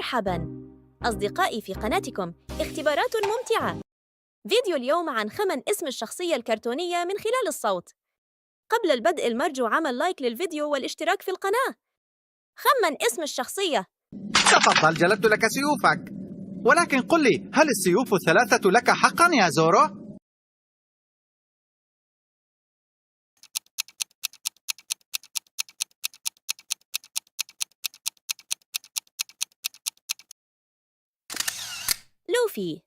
مرحباً أصدقائي في قناتكم اختبارات ممتعة. فيديو اليوم عن خمن اسم الشخصية الكرتونية من خلال الصوت. قبل البدء المرجو عمل لايك للفيديو والاشتراك في القناة. خمن اسم الشخصية. تفضل، جلبت لك سيوفك، ولكن قل لي، هل السيوف الثلاثة لك حقا يا زورو؟ لوفي.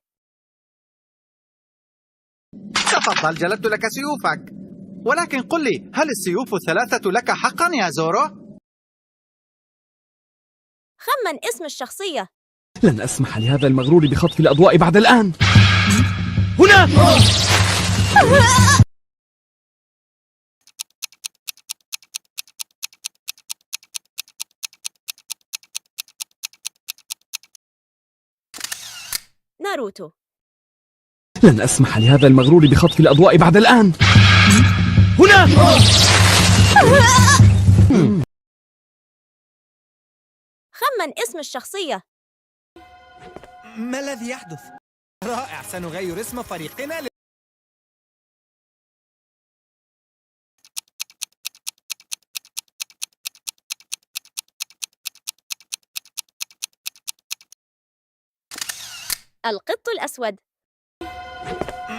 تفضل، جلبت لك سيوفك، ولكن قل لي، هل السيوف الثلاثة لك حقا يا زورو؟ خمن اسم الشخصية. لن أسمح لهذا المغرور بخطف الأضواء بعد الآن. هنا! ناروتو. لن أسمح لهذا المغرور بخطف الأضواء بعد الآن. هنا! خمن اسم الشخصية. ما الذي يحدث؟ رائع، سنغير اسم فريقنا القط الأسود.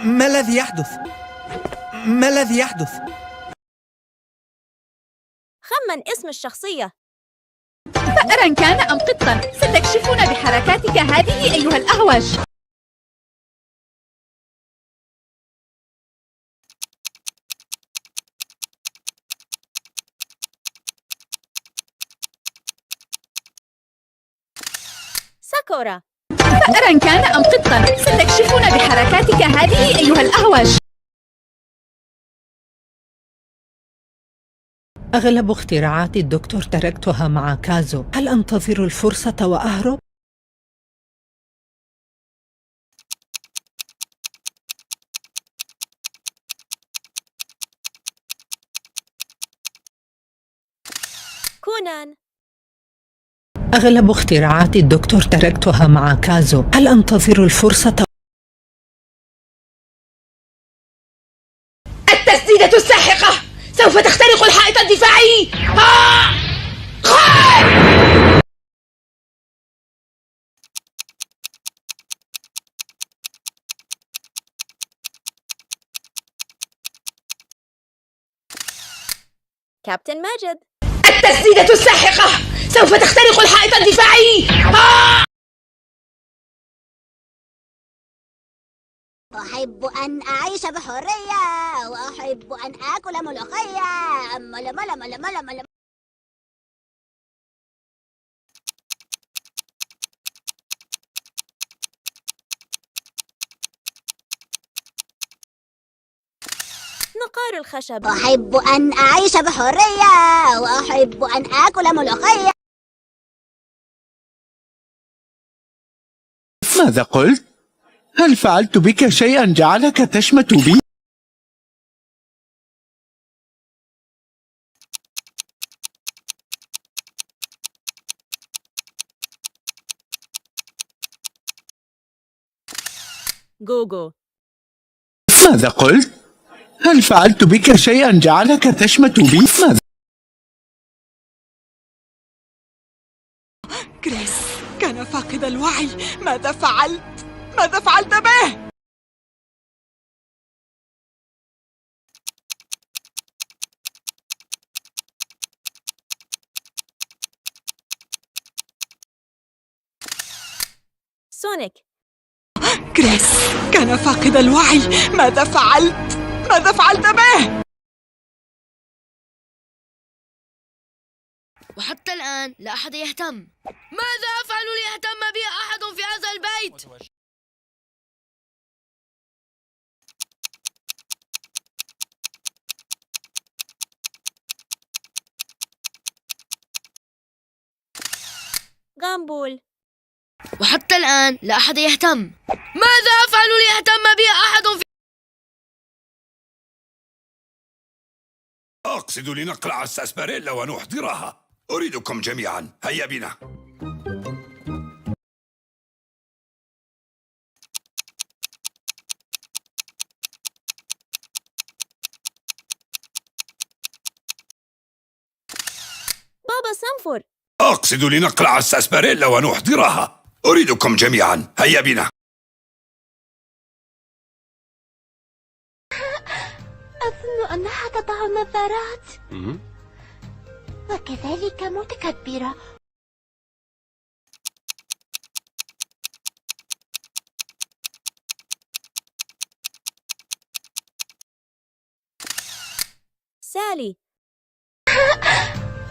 ما الذي يحدث؟ ما الذي يحدث؟ خمن اسم الشخصية. فأرا كان أم قطا، ستكشفون بحركاتك هذه أيها الأهوج. ساكورا. فأرا كان أم قطا، ستكشفون بحركاتك هذه أيها الأهوج. أغلب اختراعات الدكتور تركتها مع كازو. هل أنتظر الفرصة وأهرب؟ كونان. أغلب اختراعات الدكتور تركتها مع كازو. هل أنتظر الفرصة؟ التسديدة الساحقة سوف تخترق الحائط الدفاعي. كابتن ماجد. التسديدة الساحقة سوف تخترق الحائط الدفاعي. أحب أن أعيش بحرية، وأحب أن آكل ملوخية. مل مل مل مل مل. نقار الخشب. أحب أن أعيش بحرية، وأحب أن آكل ملوخية. ماذا قلت؟ هل فعلت بك شيئا جعلك تشمت بي؟ جوجو. ماذا قلت؟ هل فعلت بك شيئا جعلك تشمت بي؟ ماذا؟ كريس كان فاقد الوعي. ماذا فعلت؟ ماذا فعلت به؟ سونيك. كريس كان فاقد الوعي. ماذا فعلت؟ ماذا فعلت به؟ وحتى الآن لا أحد يهتم. ماذا أفعل ليهتم بي أحد في هذا البيت؟ غامبول. وحتى الآن لا أحد يهتم. ماذا أفعل ليهتم بي أحد في أقصد لنقلع الساسباريلا ونحضرها. أريدكم جميعا، هيا بنا. سامفور. أقصد لنقلع الساسباريلا ونحضرها. أريدكم جميعا، هيا بنا. أظن أنها تضع نظارات وكذلك متكبرة. سالي.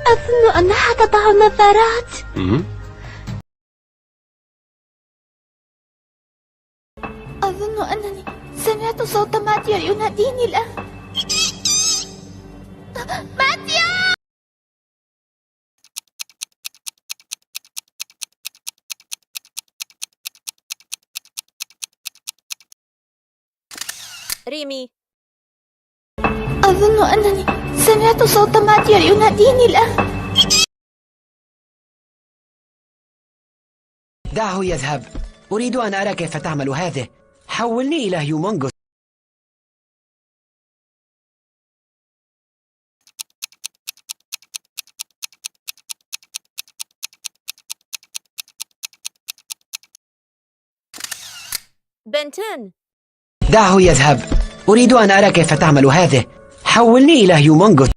أظن أنها تضع نظارات. أظن أنني سمعت صوت ماتيا يناديني الآن. ماتيا! ريمي. أظن أنني سمعت صوت ماتيا يناديني الآن. دعه يذهب. أريد أن أرى كيف تعمل هذه. حولني إلى هيومونغوس. بنتين. دعه يذهب. أريد أن أرى كيف تعمل هذه. حولني إلى هيومونغوس.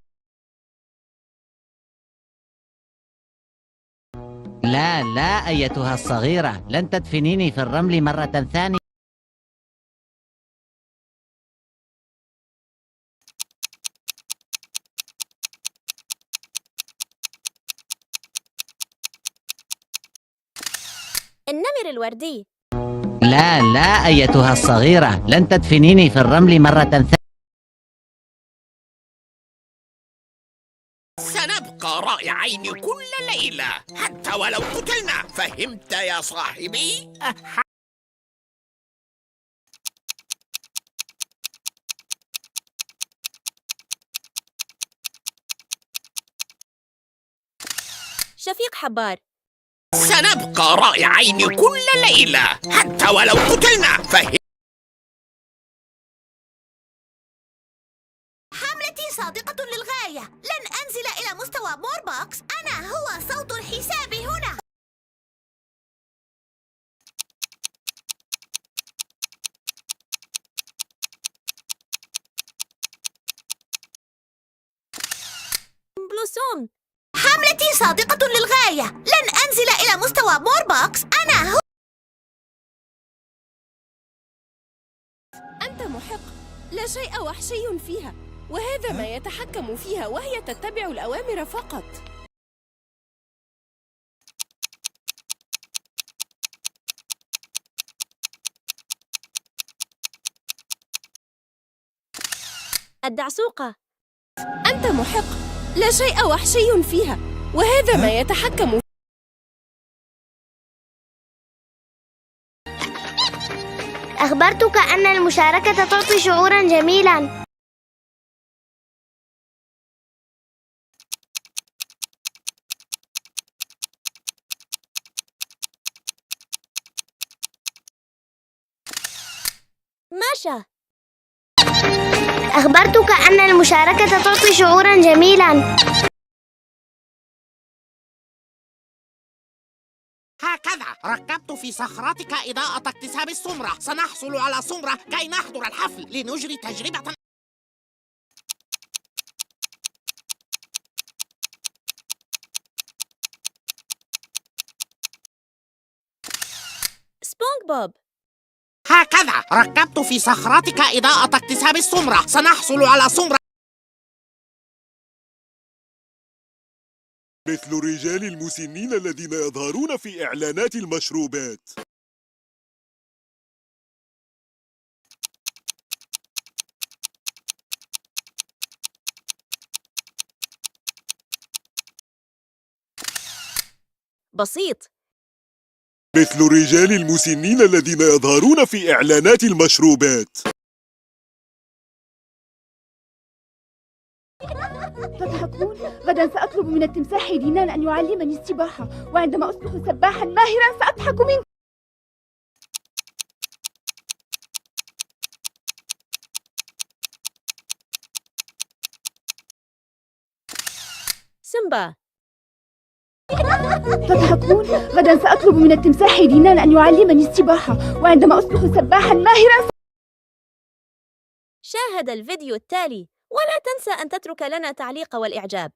لا لا أيتها الصغيرة، لن تدفنيني في الرمل مرة ثانية. النمر الوردي. لا لا أيتها الصغيرة، لن تدفنيني في الرمل مرة ثانية. سنبقى رائعين كل ليلة حتى ولو قتلنا، فهمت يا صاحبي؟ شفيق حبار. سنبقى رائعين كل ليلة حتى ولو قتلنا، حملتي صادقة للغاية. لن أنزل إلى مستوى موربوكس. أنا هو صوت الحساب هنا. بلوسوم. حملتي صادقة للغاية. لن أنزل إلى مستوى موربوكس. أنا هو. أنت محق. لا شيء وحشي فيها، وهذا ما يتحكم فيها وهي تتبع الأوامر فقط. الدعسوقة. أنت محق. لا شيء وحشي فيها، وهذا ما يتحكم. أخبرتك أن المشاركة تعطي شعورا جميلا. ماشا. أخبرتك أن المشاركة تعطي شعورا جميلا. هكذا ركبت في صخرتك إضاءة اكتساب السمرة. سنحصل على سمرة كي نحضر الحفل لنجري تجربة. سبونج بوب. هكذا ركبت في صخرتك إضاءة اكتساب السمرة. سنحصل على سمرة مثل الرجال المسنين الذين يظهرون في إعلانات المشروبات. بسيط. مثل الرجال المسنين الذين يظهرون في إعلانات المشروبات. تضحكون؟ غدا سأطلب من التمساح دينان أن يعلمني السباحة، وعندما أصبح سباحا ماهرا سأضحك منه. سيمبا. تضحكون؟ غدا سأطلب من التمساح دينان أن يعلمني السباحة، وعندما أصبح سباحا ماهرا شاهد الفيديو التالي، ولا تنسى أن تترك لنا تعليق والإعجاب.